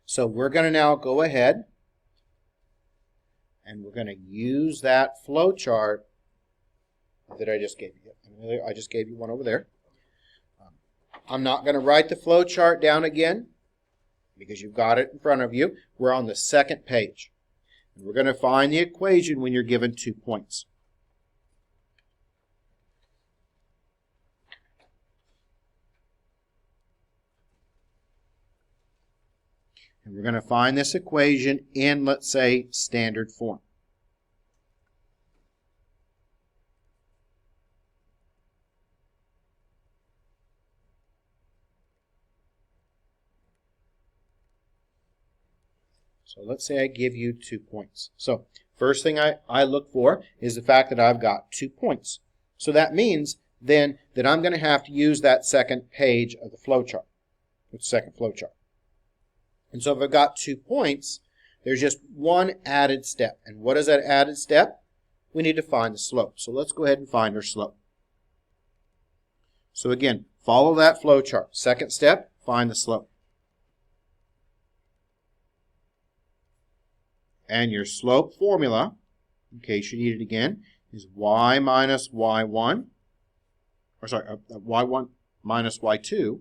So we're going to now go ahead and we're going to use that flow chart that I just gave you. I just gave you one over there. I'm not going to write the flow chart down again because you've got it in front of you. We're on the second page. And we're going to find the equation when you're given 2 points. And we're going to find this equation in, let's say, standard form. So let's say I give you 2 points. So first thing I look for is the fact that I've got 2 points. So that means then that I'm going to have to use that second page of the flowchart, the second flowchart. And so if I've got 2 points, there's just one added step. And what is that added step? We need to find the slope. So let's go ahead and find our slope. So again, follow that flowchart. Second step, find the slope. And your slope formula, in case you need it again, is y minus y1, or sorry, y1 minus y2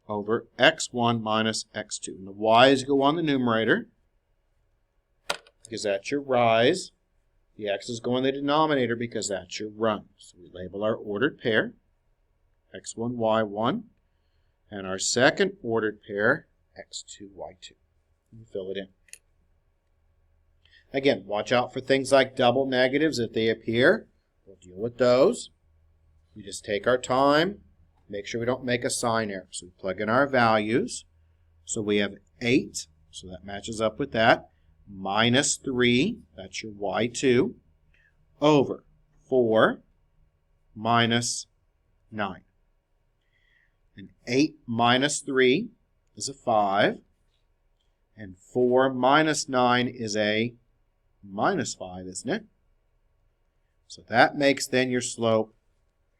over x1 minus x2. And the y's go on the numerator because that's your rise. The x's go in the denominator because that's your run. So we label our ordered pair, x1, y1, and our second ordered pair, x2, y2. And fill it in. Again, watch out for things like double negatives if they appear. We'll deal with those. We just take our time, make sure we don't make a sign error. So we plug in our values. So we have 8, so that matches up with that, minus 3, that's your y2, over 4 minus 9. And 8 minus 3 is a 5, and 4 minus 9 is a minus 5, isn't it? So that makes then your slope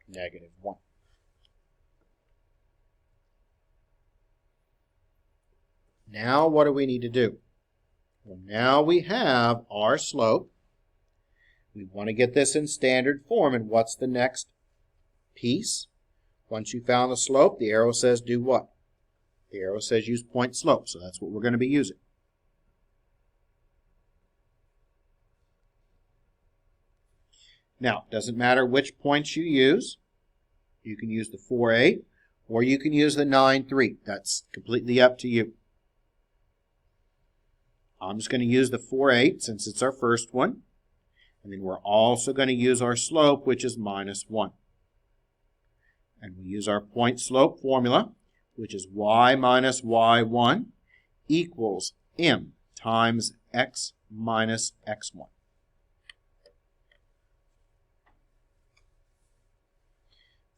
negative 1. Now what do we need to do? Well, now we have our slope. We want to get this in standard form, and what's the next piece? Once you found the slope, the arrow says do what? The arrow says use point slope, so that's what we're going to be using. Now, it doesn't matter which points you use. You can use the 4-8 or you can use the 9-3. That's completely up to you. I'm just going to use the 4-8 since it's our first one. And then we're also going to use our slope, which is minus 1. And we use our point slope formula, which is y minus y1 equals m times x minus x1.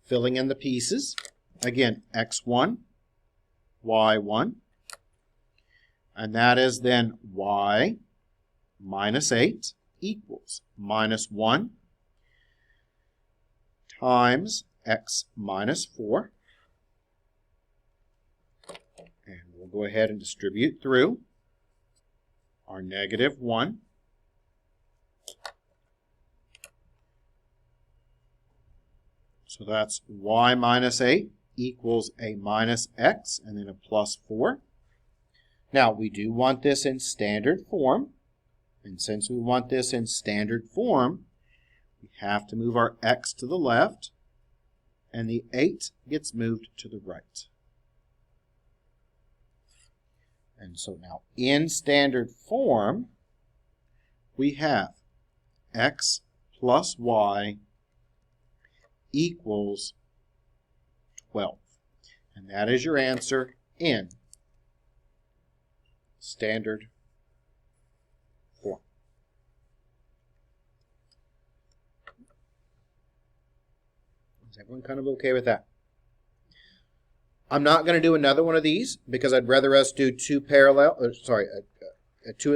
Filling in the pieces, again, x1, y1, and that is then y minus 8 equals minus 1 times x minus 4. And we'll go ahead and distribute through our negative 1. So that's y minus 8 equals a minus x and then a plus 4. Now we do want this in standard form. And since we want this in standard form, we have to move our x to the left and the 8 gets moved to the right. And so now in standard form, we have x plus y equals 12. And that is your answer in standard form. Is everyone kind of okay with that? I'm not going to do another one of these because I'd rather us do two of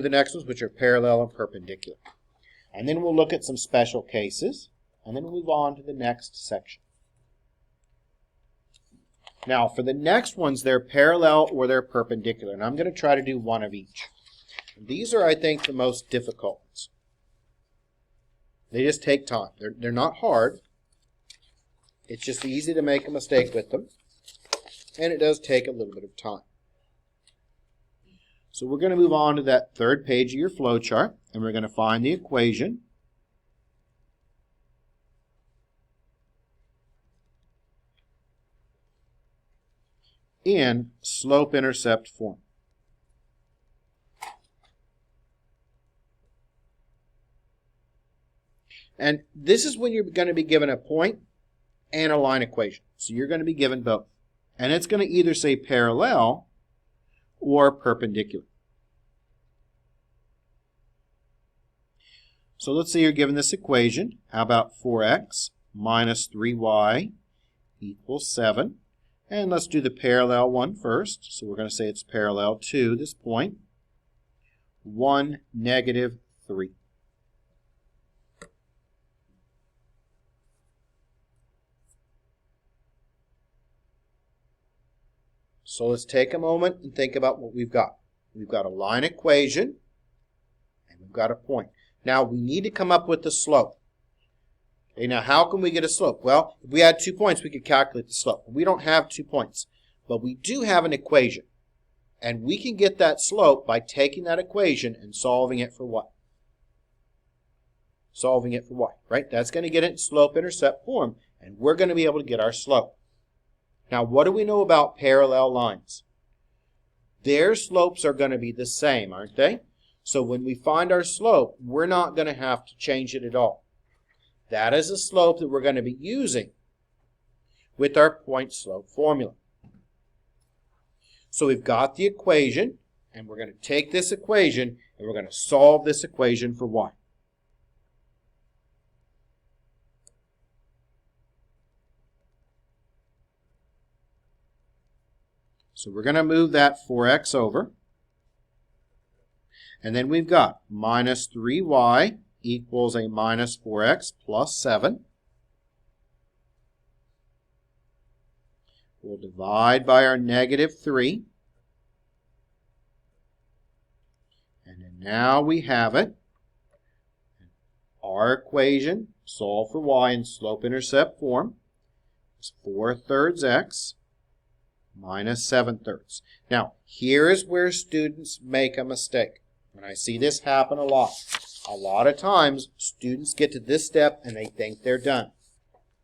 the next ones which are parallel and perpendicular. And then we'll look at some special cases and then we'll move on to the next section. Now, for the next ones, they're parallel or they're perpendicular, and I'm going to try to do one of each. These are, I think, the most difficult ones. They just take time. They're not hard. It's just easy to make a mistake with them, and it does take a little bit of time. So we're going to move on to that third page of your flow chart, and we're going to find the equation. In slope-intercept form. And this is when you're going to be given a point and a line equation. So you're going to be given both. And it's going to either say parallel or perpendicular. So let's say you're given this equation. How about 4x minus 3y equals 7? And let's do the parallel one first. So we're going to say it's parallel to this point. 1, negative 3. So let's take a moment and think about what we've got. We've got a line equation, and we've got a point. Now we need to come up with the slope. Okay, now how can we get a slope? Well, if we had 2 points, we could calculate the slope. We don't have 2 points, but we do have an equation. And we can get that slope by taking that equation and solving it for what? Solving it for y, right? That's going to get it in slope-intercept form, and we're going to be able to get our slope. Now, what do we know about parallel lines? Their slopes are going to be the same, aren't they? So when we find our slope, we're not going to have to change it at all. That is a slope that we're going to be using with our point-slope formula. So we've got the equation, and we're going to take this equation, and we're going to solve this equation for y. So we're going to move that 4x over. And then we've got minus 3y equals a minus 4x plus 7. We'll divide by our negative 3. And then now we have it. Our equation, solve for y in slope-intercept form, is 4/3 x minus 7/3. Now, here is where students make a mistake. And I see this happen a lot. A lot of times, students get to this step and they think they're done.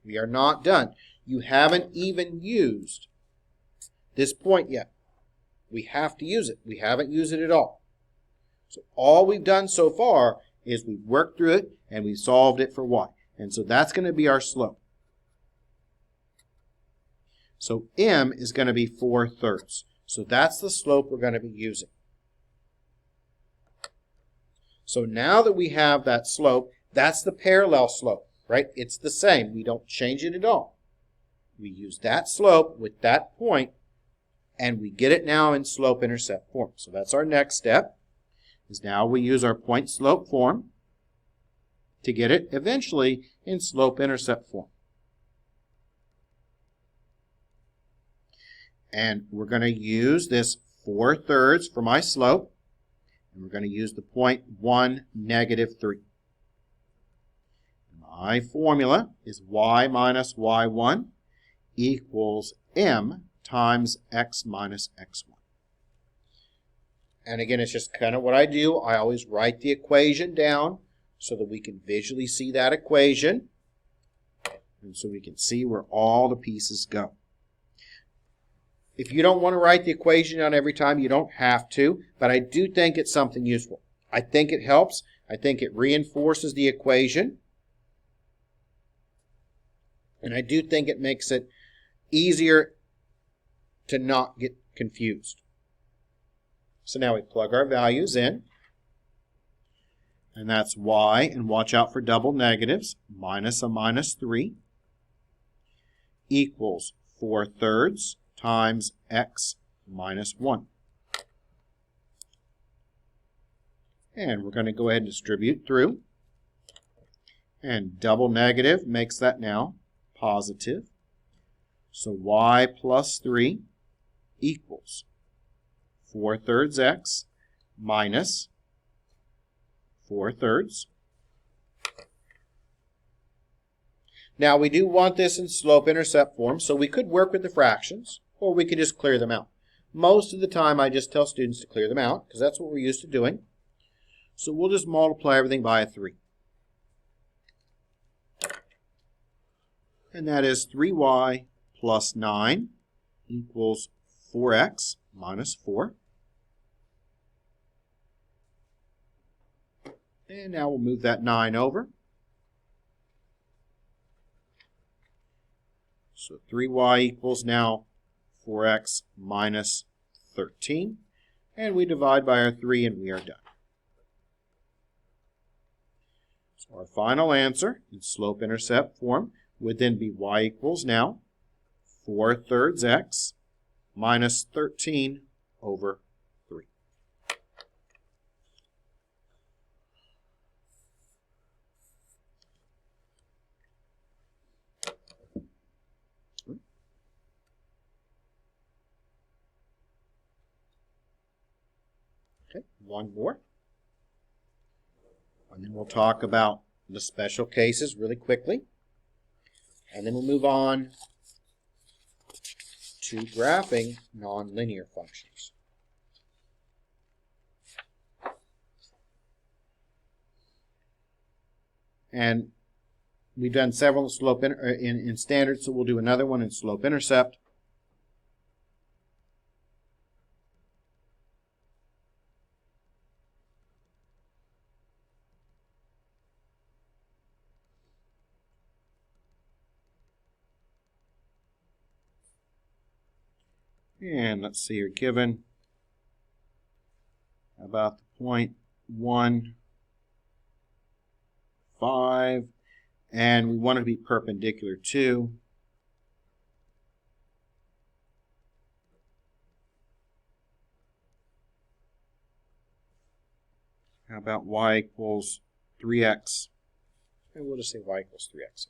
We are not done. You haven't even used this point yet. We have to use it. We haven't used it at all. So all we've done so far is we've worked through it and we solved it for y. And so that's going to be our slope. So m is going to be 4/3. So that's the slope we're going to be using. So now that we have that slope, that's the parallel slope, right? It's the same. We don't change it at all. We use that slope with that point, and we get it now in slope-intercept form. So that's our next step, is now we use our point-slope form to get it eventually in slope-intercept form. And we're going to use this 4/3 for my slope. And we're going to use the point 1, negative 3. My formula is y minus y1 equals m times x minus x1. And again, it's just kind of what I do. I always write the equation down so that we can visually see that equation. And so we can see where all the pieces go. If you don't want to write the equation down every time, you don't have to, but I do think it's something useful. I think it helps. I think it reinforces the equation. And I do think it makes it easier to not get confused. So now we plug our values in. And that's y, and watch out for double negatives, minus a minus 3 equals 4/3 times x minus 1. And we're going to go ahead and distribute through. And double negative makes that now positive. So y plus 3 equals 4/3 x minus 4/3. Now we do want this in slope-intercept form, so we could work with the fractions, or we could just clear them out. Most of the time I just tell students to clear them out, because that's what we're used to doing. So we'll just multiply everything by a 3. And that is 3y plus 9 equals 4x minus 4. And now we'll move that 9 over. So 3y equals now 4x minus 13. And we divide by our 3 and we are done. So our final answer in slope-intercept form would then be y equals now 4/3 x minus 13 over 3. Okay, one more. And then we'll talk about the special cases really quickly. And then we'll move on to graphing nonlinear functions. And we've done several in standard, so we'll do another one in slope-intercept. And let's see, you're given about the point 1, 5, and we want it to be perpendicular to. How about y equals 3x? And we'll just say y equals 3x.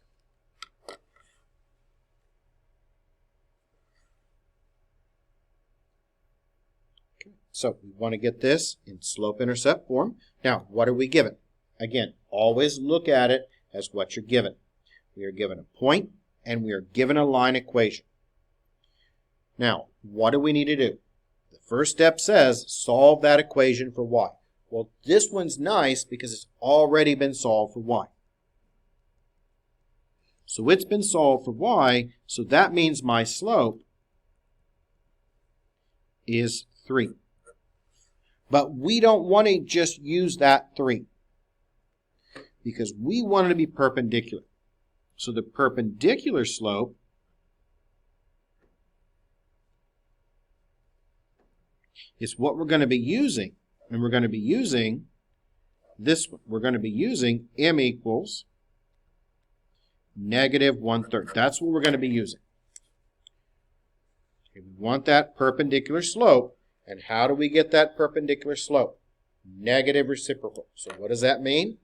So we want to get this in slope-intercept form. Now, what are we given? Again, always look at it as what you're given. We are given a point, and we are given a line equation. Now, what do we need to do? The first step says solve that equation for y. Well, this one's nice because it's already been solved for y. So it's been solved for y, so that means my slope is 3. But we don't want to just use that 3 because we want it to be perpendicular. So the perpendicular slope is what we're going to be using. And we're going to be using this one. We're going to be using m equals -1/3. That's what we're going to be using. Okay, we want that perpendicular slope. And how do we get that perpendicular slope? Negative reciprocal. So what does that mean?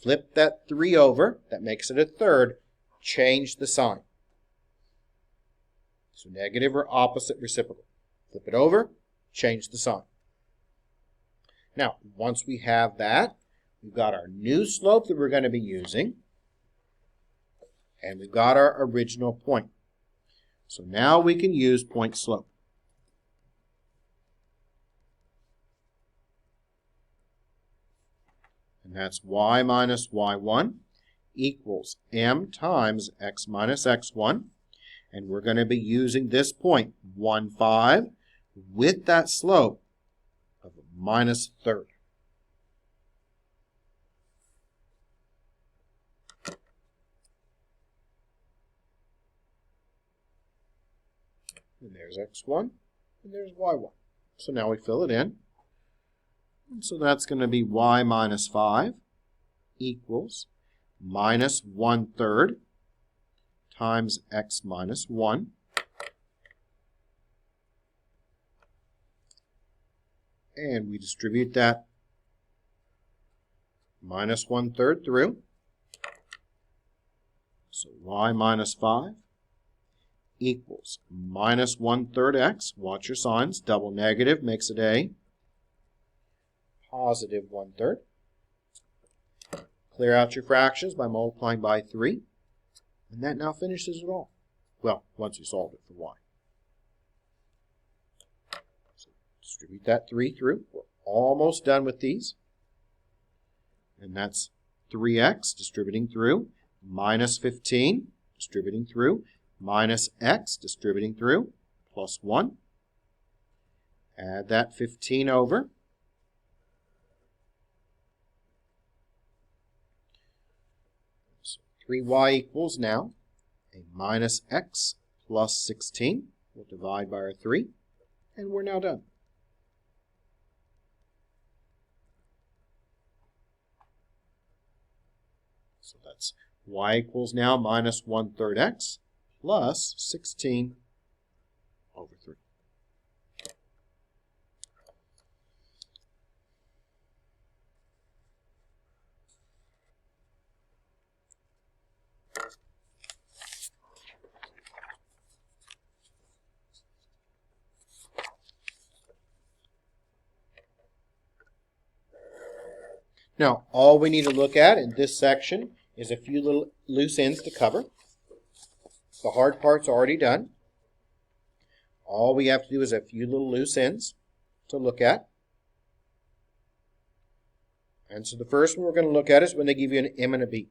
Flip that 3 over. That makes it a third. Change the sign. So negative or opposite reciprocal. Flip it over. Change the sign. Now, once we have that, we've got our new slope that we're going to be using. And we've got our original point. So now we can use point slope. And that's y minus y1 equals m times x minus x1. And we're going to be using this point, 1, 5, with that slope of -1/3. And there's x1, and there's y1. So now we fill it in. And so that's going to be y minus 5 equals -1/3 times x minus 1. And we distribute that -1/3 through. So y minus 5 equals minus 1/3 x. Watch your signs. Double negative makes it a positive 1/3. Clear out your fractions by multiplying by 3. And that now finishes it all. Well, once you solve it for y. So distribute that 3 through. We're almost done with these. And that's 3x distributing through, minus 15 distributing through, minus x distributing through, plus 1. Add that 15 over. So 3y equals now a minus x plus 16. We'll divide by our 3, and we're now done. So that's y equals now minus 1/3 x plus 16 over 3. Now, all we need to look at in this section is a few little loose ends to cover. The hard part's already done. All we have to do is a few little loose ends to look at. And so the first one we're going to look at is when they give you an M and a B.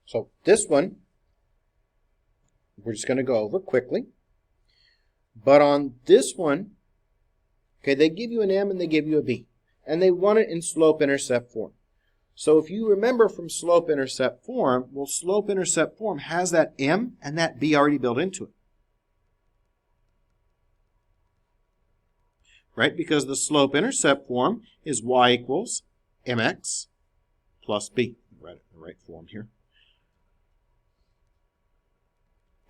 So this one, we're just going to go over quickly. But on this one, okay, they give you an M and they give you a B. And they want it in slope-intercept form. So if you remember from slope-intercept form, well, slope-intercept form has that M and that B already built into it. Right? Because the slope-intercept form is y equals mx plus b. Write it in the right form here.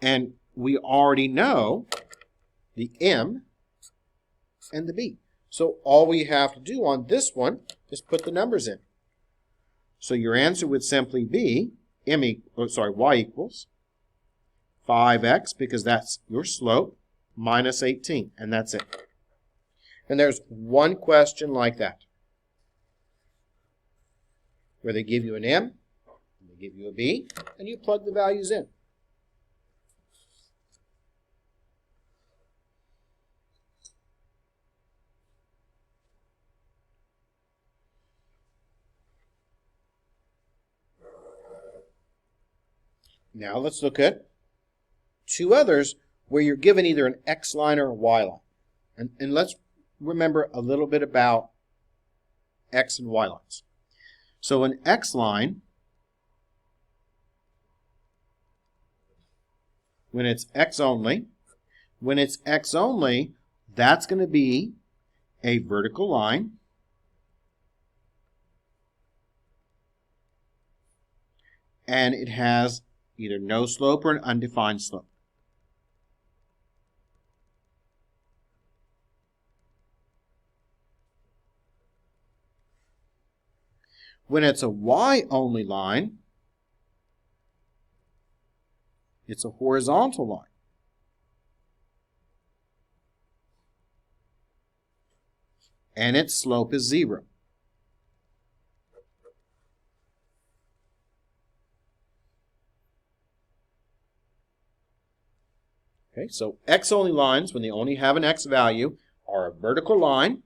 And we already know the M and the B. So all we have to do on this one is put the numbers in. So your answer would simply be y equals 5x, because that's your slope, minus 18, and that's it. And there's one question like that, where they give you an M, and they give you a B, and you plug the values in. Now let's look at two others where you're given either an X line or a Y line. And let's remember a little bit about X and Y lines. So an X line, when it's X only, that's going to be a vertical line. And it has either no slope or an undefined slope. When it's a Y-only line, it's a horizontal line. And its slope is 0. Okay, so X-only lines, when they only have an X value, are a vertical line.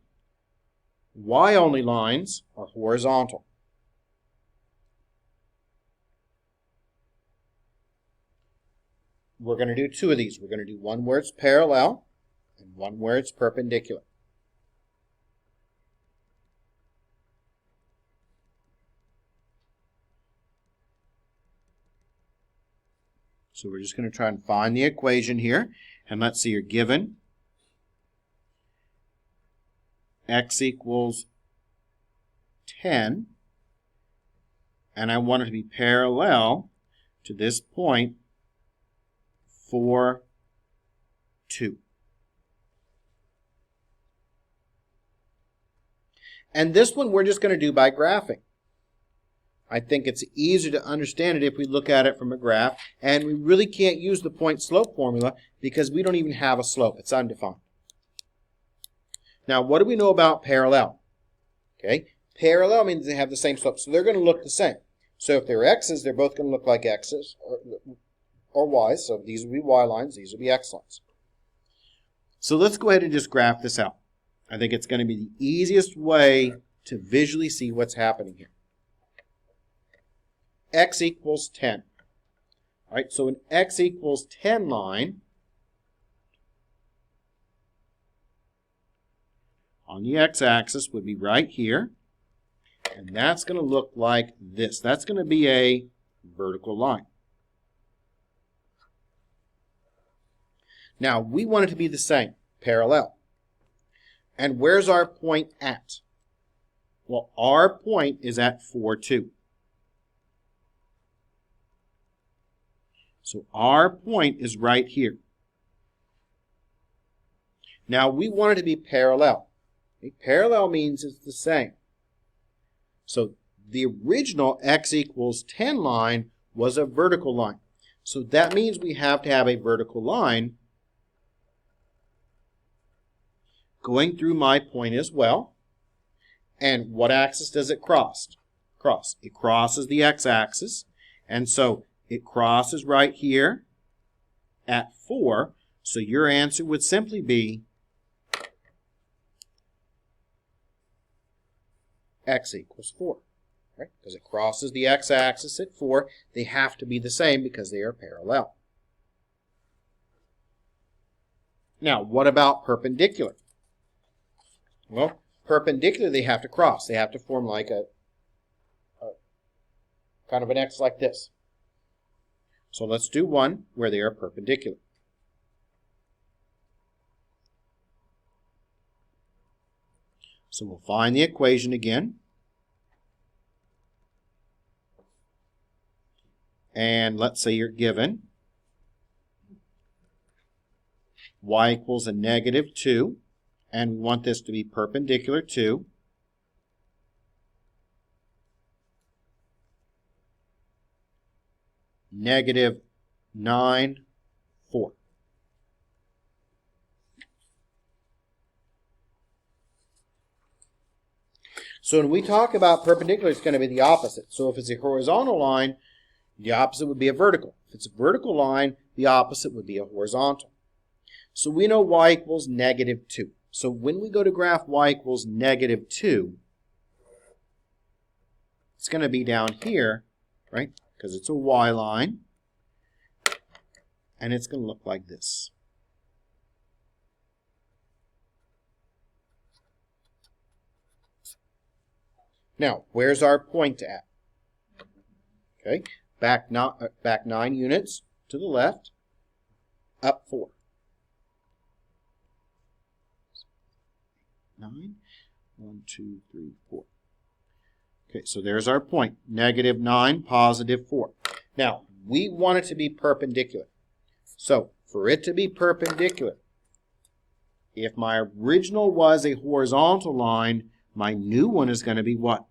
Y-only lines are horizontal. We're going to do two of these. We're going to do one where it's parallel and one where it's perpendicular. So we're just going to try and find the equation here. And let's see, you're given x equals 10, and I want it to be parallel to this point, 4, 2. And this one we're just going to do by graphing. I think it's easier to understand it if we look at it from a graph, and we really can't use the point-slope formula because we don't even have a slope. It's undefined. Now, what do we know about parallel? Okay, parallel means they have the same slope, so they're going to look the same. So if they're x's, they're both going to look like x's, or y's, so these would be y lines, these would be x lines. So let's go ahead and just graph this out. I think it's going to be the easiest way to visually see what's happening here. X equals 10. All right, so an x equals 10 line on the x-axis would be right here, and that's going to look like this. That's going to be a vertical line. Now, we want it to be the same, parallel. And where's our point at? Well, our point is at 4, 2. So our point is right here. Now, we want it to be parallel. Okay? Parallel means it's the same. So the original x equals 10 line was a vertical line. So that means we have to have a vertical line going through my point as well. And what axis does it cross? It crosses the x-axis. And so it crosses right here at 4. So your answer would simply be x equals 4. Right? Because it crosses the x-axis at 4. They have to be the same because they are parallel. Now, what about perpendicular? Well, perpendicular they have to cross. They have to form like a kind of an X like this. So let's do one where they are perpendicular. So we'll find the equation again. And let's say you're given y equals a negative 2. And we want this to be perpendicular to negative 9, 4. So when we talk about perpendicular, it's going to be the opposite. So if it's a horizontal line, the opposite would be a vertical. If it's a vertical line, the opposite would be a horizontal. So we know y equals negative 2. So when we go to graph y equals negative 2, it's going to be down here, right? Because it's a y line. And it's going to look like this. Now, where's our point at? Okay, back 9 units to the left, up 4. 9, 1, 2, 3, 4. Okay, so there's our point, negative 9, positive 4. Now, we want it to be perpendicular. So, for it to be perpendicular, if my original was a horizontal line, my new one is going to be what?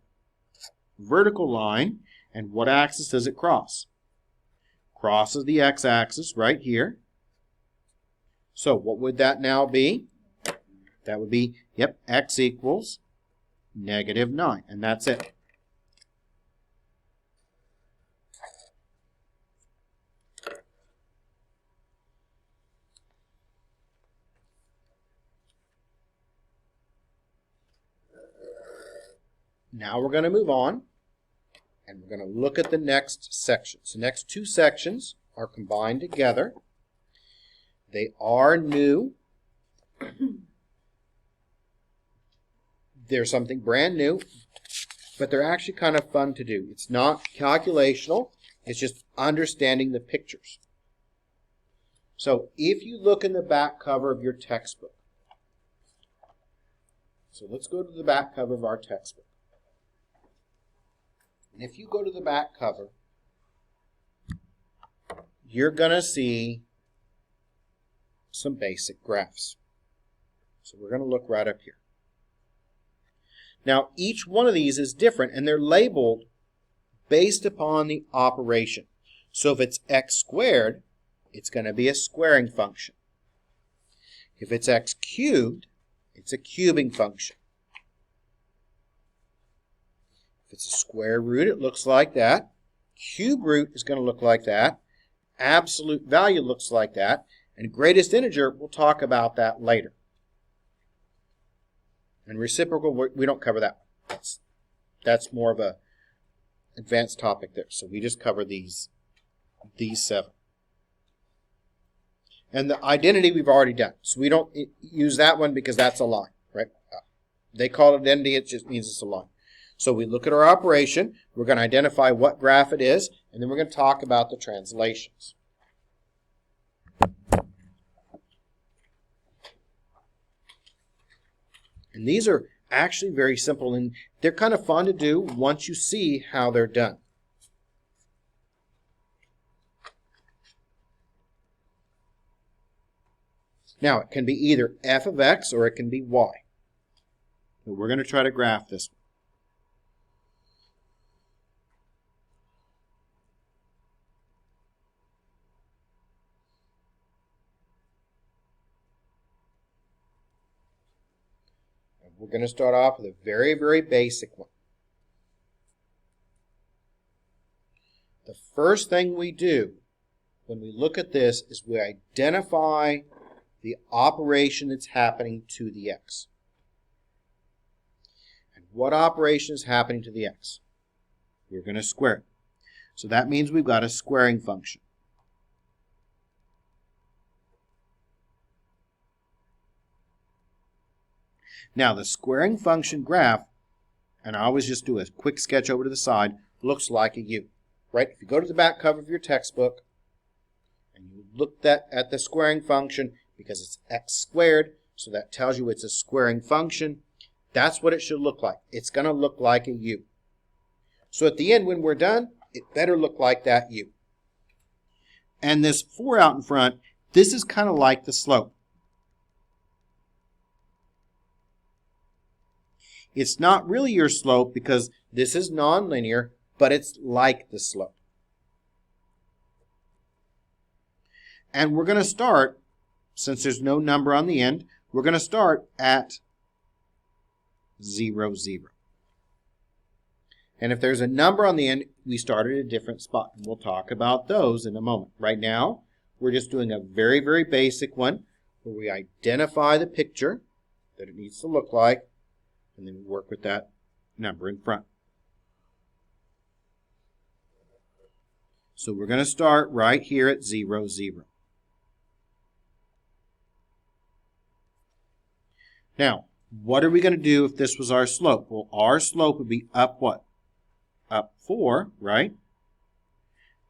Vertical line. And what axis does it cross? Crosses the x-axis right here. So, what would that now be? That would be, yep, x equals negative 9. And that's it. Now we're going to move on, and we're going to look at the next sections. The next two sections are combined together. They are new. They're something brand new, but they're actually kind of fun to do. It's not calculational. It's just understanding the pictures. So if you look in the back cover of your textbook. So let's go to the back cover of our textbook. And if you go to the back cover, you're going to see some basic graphs. So we're going to look right up here. Now, each one of these is different, and they're labeled based upon the operation. So if it's x squared, it's going to be a squaring function. If it's x cubed, it's a cubing function. If it's a square root, it looks like that. Cube root is going to look like that. Absolute value looks like that. And greatest integer, we'll talk about that later. And reciprocal, we don't cover that. That's more of a advanced topic there. So we just cover these 7. And the identity we've already done. So we don't use that one because that's a line, right? They call it identity, it just means it's a line. So we look at our operation, we're going to identify what graph it is, and then we're going to talk about the translations. And these are actually very simple, and they're kind of fun to do once you see how they're done. Now, it can be either f of x or it can be y. But we're going to try to graph this one. And we're going to start off with a very, very basic one. The first thing we do when we look at this is we identify the operation that's happening to the x. And what operation is happening to the x? We're going to square it. So that means we've got a squaring function. Now the squaring function graph, and I always just do a quick sketch over to the side, looks like a U. Right? If you go to the back cover of your textbook and you look at the squaring function, because it's x squared, so that tells you it's a squaring function. That's what it should look like. It's going to look like a U. So at the end, when we're done, it better look like that U. And this 4 out in front, this is kind of like the slope. It's not really your slope because this is nonlinear, but it's like the slope. And we're going to start, since there's no number on the end, we're going to start at 0, 0. And if there's a number on the end, we start at a different spot. And we'll talk about those in a moment. Right now, we're just doing a very, very basic one where we identify the picture that it needs to look like, and then we work with that number in front. So we're going to start right here at 0, 0. Now, what are we going to do if this was our slope? Well, our slope would be up what? Up 4, right?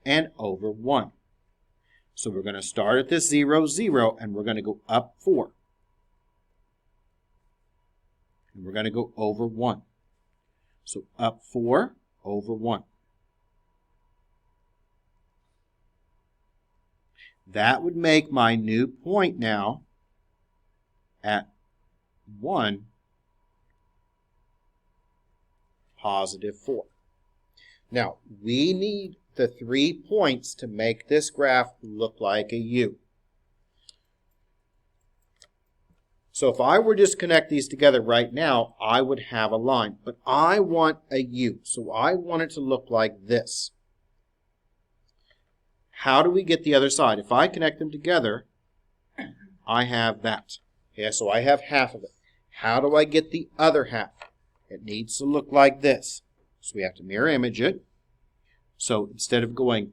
And over 1. So we're going to start at this 0, 0, and we're going to go up 4. And we're going to go over 1. So up 4, over 1. That would make my new point now at 1, positive 4. Now, we need the 3 points to make this graph look like a U. So if I were just to connect these together right now, I would have a line. But I want a U, so I want it to look like this. How do we get the other side? If I connect them together, I have that. Yeah, so I have half of it. How do I get the other half? It needs to look like this. So we have to mirror image it. So instead of going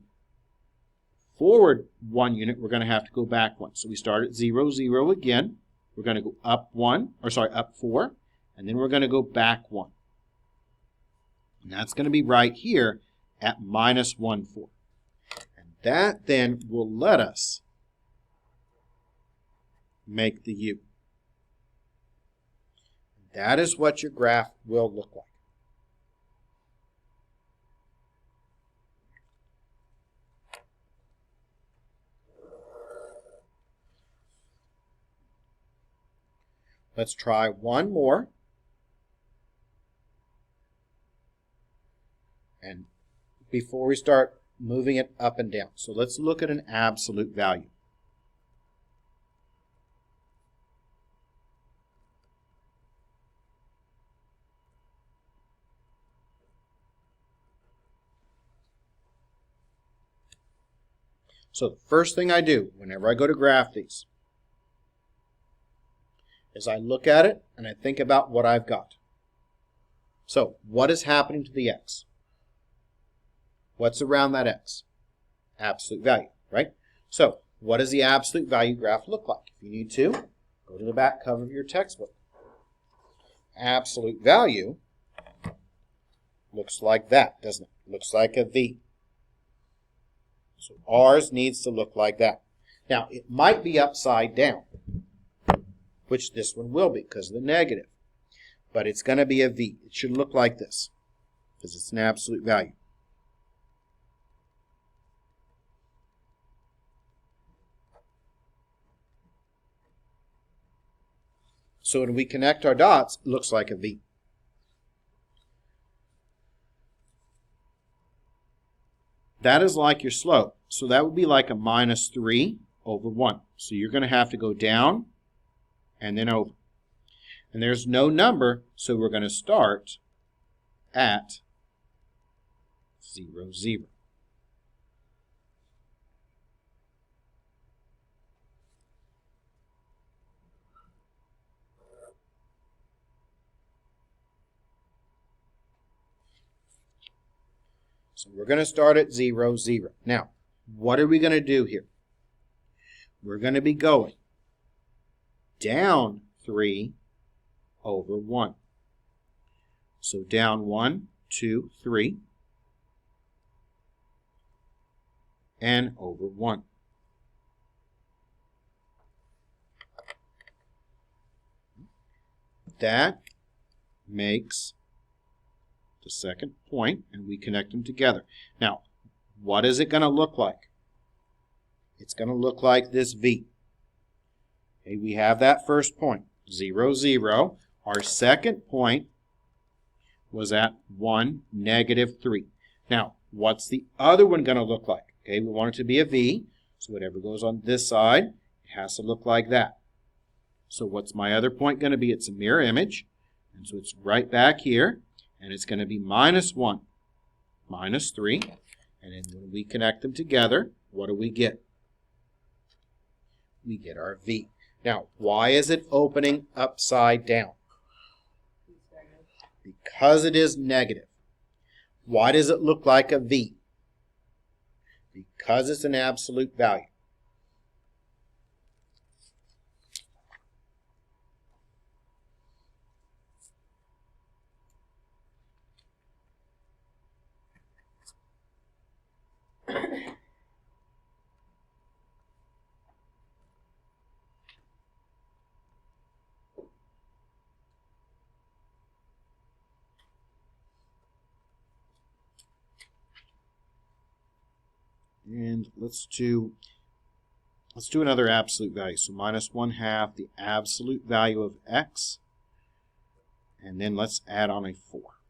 forward 1 unit, we're going to have to go back 1. So we start at 0, 0 again. We're going to go up 4, and then we're going to go back 1. And that's going to be right here at minus 1, 4. And that then will let us make the U. That is what your graph will look like. Let's try one more. And before we start moving it up and down. So let's look at an absolute value. So the first thing I do whenever I go to graph these is I look at it and I think about what I've got. So what is happening to the x? What's around that x? Absolute value, right? So what does the absolute value graph look like? If you need to, go to the back cover of your textbook. Absolute value looks like that, doesn't it? Looks like a V. So ours needs to look like that. Now, it might be upside down, which this one will be because of the negative. But it's going to be a V. It should look like this because it's an absolute value. So when we connect our dots, it looks like a V. That is like your slope. So that would be like a -3 over 1. So you're going to have to go down and then over. And there's no number, so we're going to start at 0, 0. So we're going to start at 0, 0. Now, what are we going to do here? We're going to be going down 3 over 1. So down 1, 2, 3, and over 1. That makes the second point, and we connect them together. Now, what is it going to look like? It's going to look like this V. Okay, we have that first point, 0, 0. Our second point was at 1, -3. Now, what's the other one going to look like? Okay, we want it to be a V, so whatever goes on this side, it has to look like that. So what's my other point going to be? It's a mirror image, and so it's right back here. And it's going to be -1, -3. And then when we connect them together, what do we get? We get our V. Now, why is it opening upside down? Because it is negative. Why does it look like a V? Because it's an absolute value. And let's do another absolute value. So -1/2 the absolute value of x. And then let's add on a 4.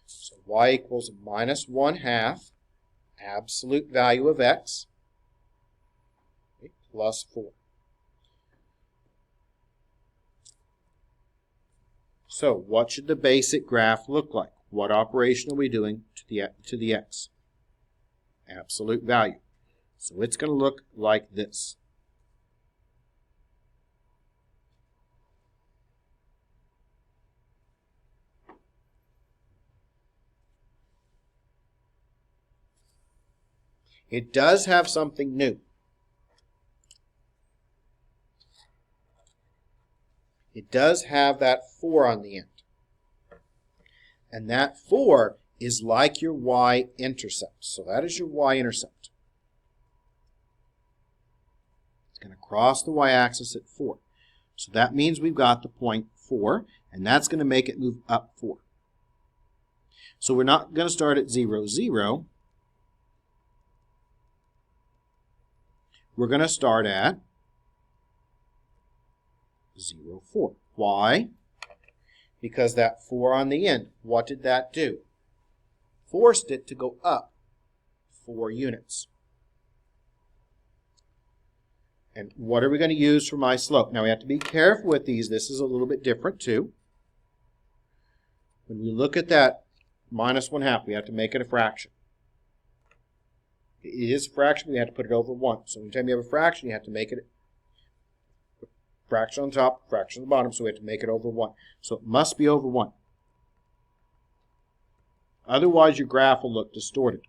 So y equals -1/2 absolute value of x, okay, plus 4. So what should the basic graph look like? What operation are we doing to the x? Absolute value. So it's going to look like this. It does have something new. It does have that 4 on the end. And that 4 is like your y-intercept. So that is your y-intercept. It's going to cross the y-axis at 4. So that means we've got the point 4, and that's going to make it move up 4. So we're not going to start at 0, 0. We're going to start at 0, 4. Why? Because that 4 on the end, what did that do? Forced it to go up 4 units. And what are we going to use for my slope? Now we have to be careful with these. This is a little bit different too. When we look at that minus 1/2, we have to make it a fraction. It is a fraction, we have to put it over 1. So anytime you have a fraction, you have to make it a fraction on top, fraction on the bottom, so we have to make it over 1. So it must be over 1. Otherwise, your graph will look distorted.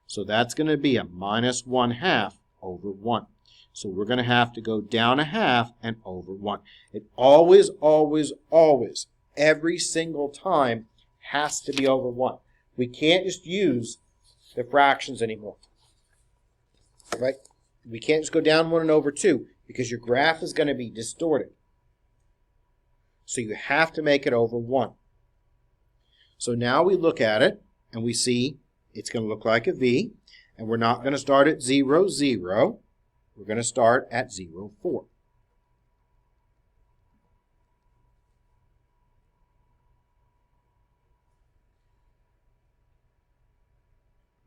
So that's going to be a minus 1/2 over 1. So we're going to have to go down 1/2 and over 1. It always, always, always, every single time has to be over 1. We can't just use the fractions anymore. Right? We can't just go down 1 and over 2 because your graph is going to be distorted. So you have to make it over 1. So now we look at it and we see it's going to look like a V, and we're not going to start at 0, 0. We're going to start at 0, 4.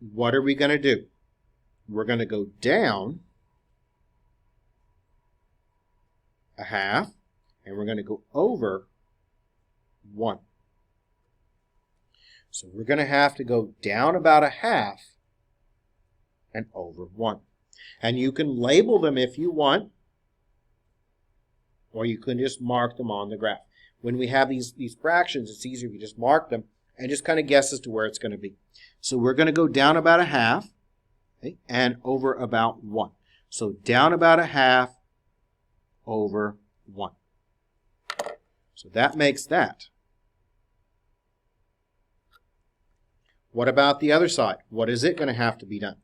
What are we going to do? We're going to go down 1/2, and we're going to go over 1. So we're going to have to go down about 1/2 and over 1. And you can label them if you want, or you can just mark them on the graph. When we have these fractions, it's easier if you just mark them and just kind of guess as to where it's going to be. So we're going to go down about 1/2, okay, and over about 1. So down about 1/2, over 1. So that makes that. What about the other side? What is it going to have to be done?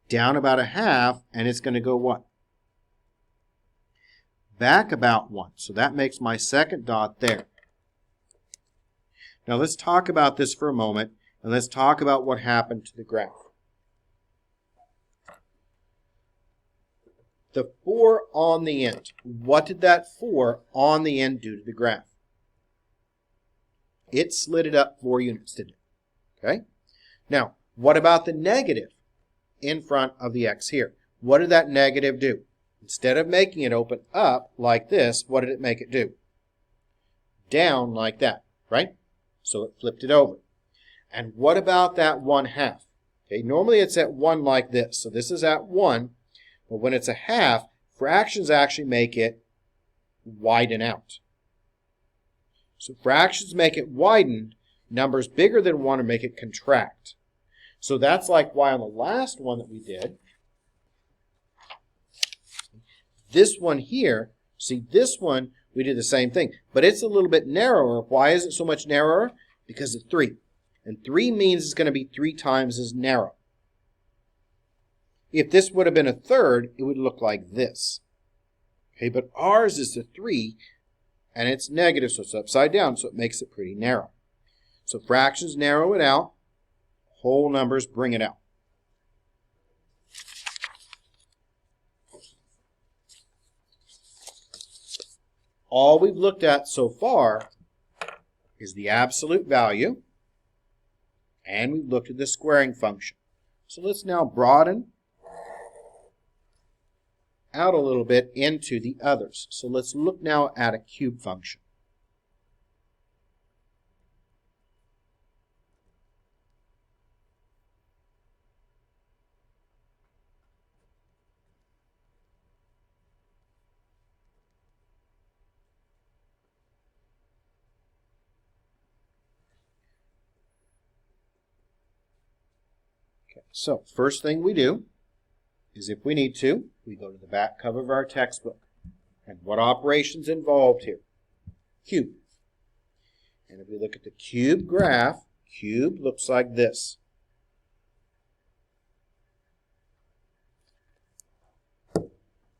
Down about 1/2, and it's going to go what? Back about 1. So that makes my second dot there. Now let's talk about this for a moment, and let's talk about what happened to the graph. The 4 on the end. What did that 4 on the end do to the graph? It slid it up 4 units, didn't it? Okay? Now, what about the negative in front of the x here? What did that negative do? Instead of making it open up like this, what did it make it do? Down like that, right? So it flipped it over. And what about that 1/2? Okay, normally it's at 1 like this. So this is at 1, but when it's 1/2, fractions actually make it widen out. So fractions make it widen. Numbers bigger than 1 or make it contract. So that's like why on the last one that we did, this one here, see this one, we did the same thing, but it's a little bit narrower. Why is it so much narrower? Because of 3. And 3 means it's going to be 3 times as narrow. If this would have been a third, it would look like this. Okay, but ours is a 3, and it's negative, so it's upside down, so it makes it pretty narrow. So fractions narrow it out, whole numbers bring it out. All we've looked at so far is the absolute value, and we've looked at the squaring function. So let's now broaden out a little bit into the others. So let's look now at a cube function. Okay, so first thing we do is if we need to, we go to the back cover of our textbook. And what operation's involved here? Cube. And if we look at the cube graph, cube looks like this.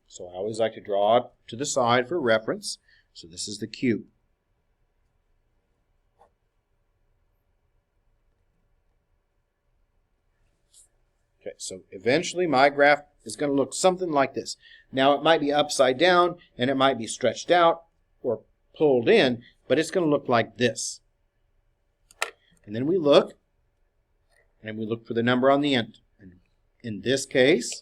So I always like to draw it to the side for reference. So this is the cube. Okay, so eventually my graph is going to look something like this. Now, it might be upside down, and it might be stretched out or pulled in, but it's going to look like this. And then we look, and we look for the number on the end. And in this case,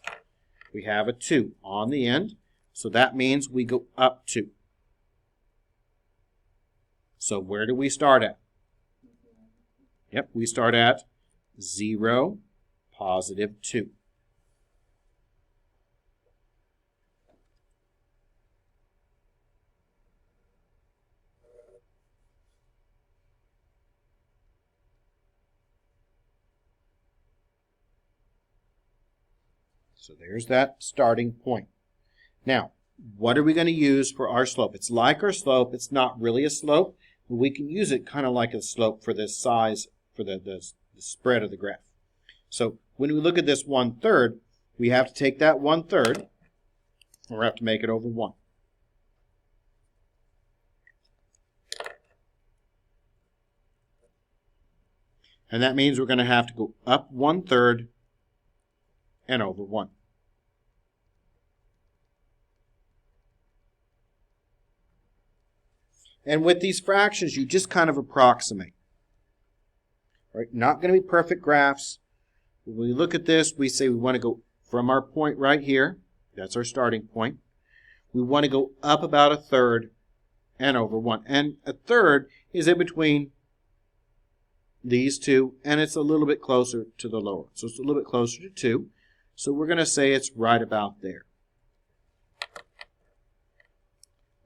we have a 2 on the end, so that means we go up 2. So where do we start at? Yep, we start at 0, positive 2. So there's that starting point. Now, what are we going to use for our slope? It's like our slope. It's not really a slope, but we can use it kind of like a slope for the size, for the spread of the graph. So when we look at this 1/3, we have to take that 1/3, and we have to make it over 1. And that means we're going to have to go up 1/3 and over 1. And with these fractions, you just kind of approximate. Right? Not going to be perfect graphs. When we look at this, we say we want to go from our point right here. That's our starting point. We want to go up about 1/3 and over 1. And 1/3 is in between these two, and it's a little bit closer to the lower. So it's a little bit closer to 2. So we're going to say it's right about there.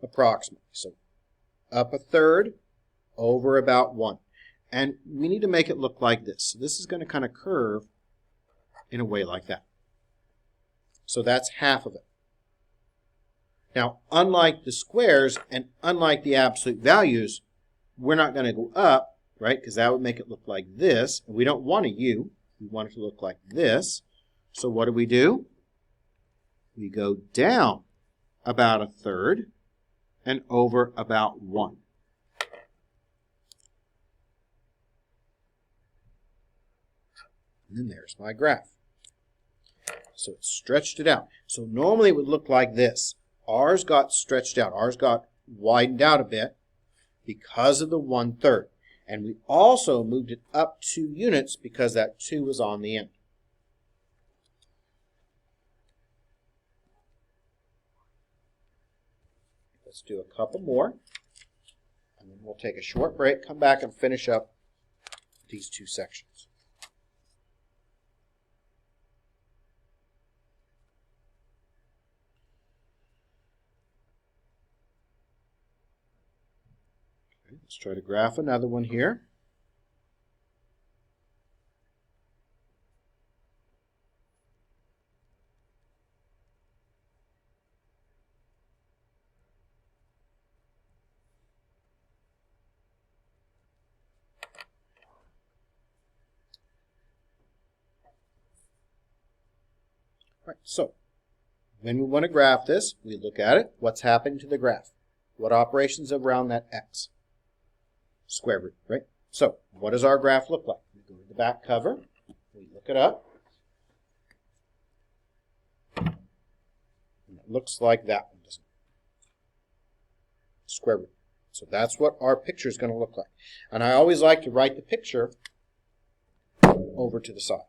Approximately. So up 1/3, over about 1. And we need to make it look like this. So this is going to kind of curve in a way like that. So that's half of it. Now, unlike the squares and unlike the absolute values, we're not going to go up, right? Because that would make it look like this. And we don't want a U. We want it to look like this. So what do? We go down about 1/3 and over about 1. And then there's my graph. So it stretched it out. So normally it would look like this. Ours got stretched out. Ours got widened out a bit because of the 1/3. And we also moved it up 2 units because that 2 was on the end. Let's do a couple more. And then we'll take a short break, come back and finish up these 2 sections. Okay, let's try to graph another one here. Right, so when we want to graph this, we look at it. What's happening to the graph? What operations around that x? Square root, right? So what does our graph look like? We go to the back cover. We look it up. And it looks like that one, doesn't it? Square root. So that's what our picture is going to look like. And I always like to write the picture over to the side.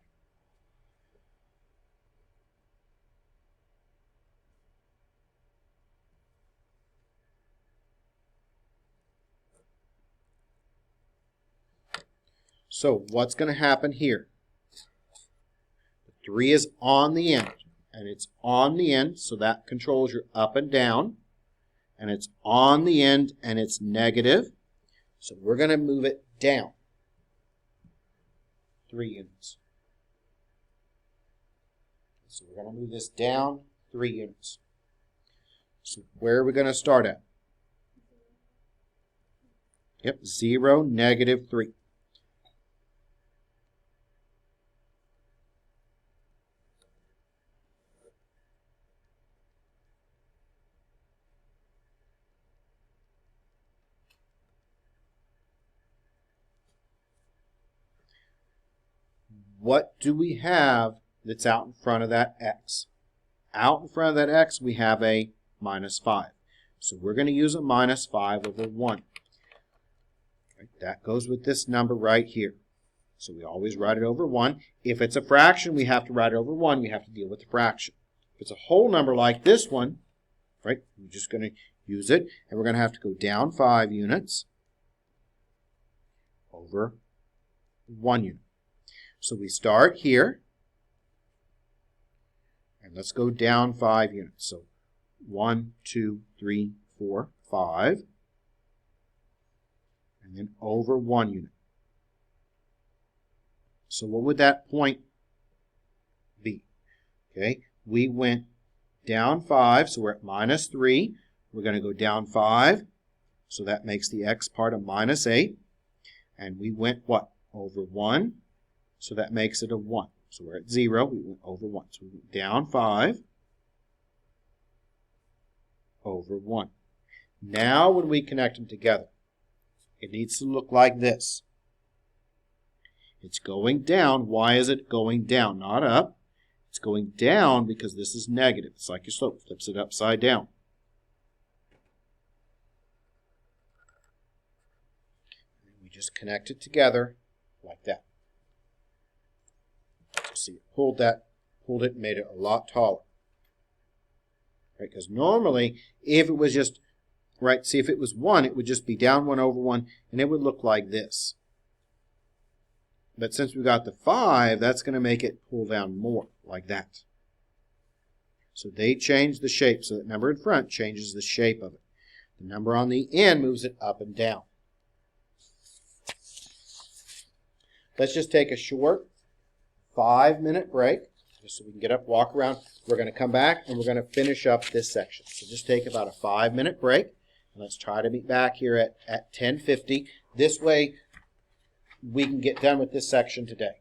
So what's going to happen here? The 3 is on the end, and it's on the end, so that controls your up and down. And it's on the end, and it's negative. So we're going to move it down 3 units. So we're going to move this down 3 units. So where are we going to start at? Yep, 0, negative 3. What do we have that's out in front of that x? out in front of that x, we have a minus 5. So we're going to use a minus 5 over 1. Right, that goes with this number right here. So we always write it over 1. If it's a fraction, we have to write it over 1. We have to deal with the fraction. If it's a whole number like this one, right, we're just going to use it, and we're going to have to go down 5 units over 1 unit. So we start here, and let's go down 5 units. So 1, 2, 3, 4, 5, and then over 1 unit. So what would that point be? Okay, we went down 5, so we're at minus 3. We're going to go down 5, so that makes the x part a minus 8. And we went what? Over 1, so that makes it a 1. So we're at 0, we went over 1. So we went down 5, over 1. Now when we connect them together, it needs to look like this. It's going down. Why is it going down? Not up. It's going down because this is negative. It's like your slope. Flips it upside down. And we just connect it together like that. So see, pulled it, and made it a lot taller. Right? Because normally, if it was just, right, see if it was 1, it would just be down 1 over 1, and it would look like this. But since we got the 5, that's going to make it pull down more, like that. So they change the shape. So that number in front changes the shape of it. The number on the end moves it up and down. Let's just take a short 5-minute break, just so we can get up, walk around. We're going to come back, and we're going to finish up this section. So just take about a 5-minute break. And let's try to meet back here at 10:50. This way, we can get done with this section today.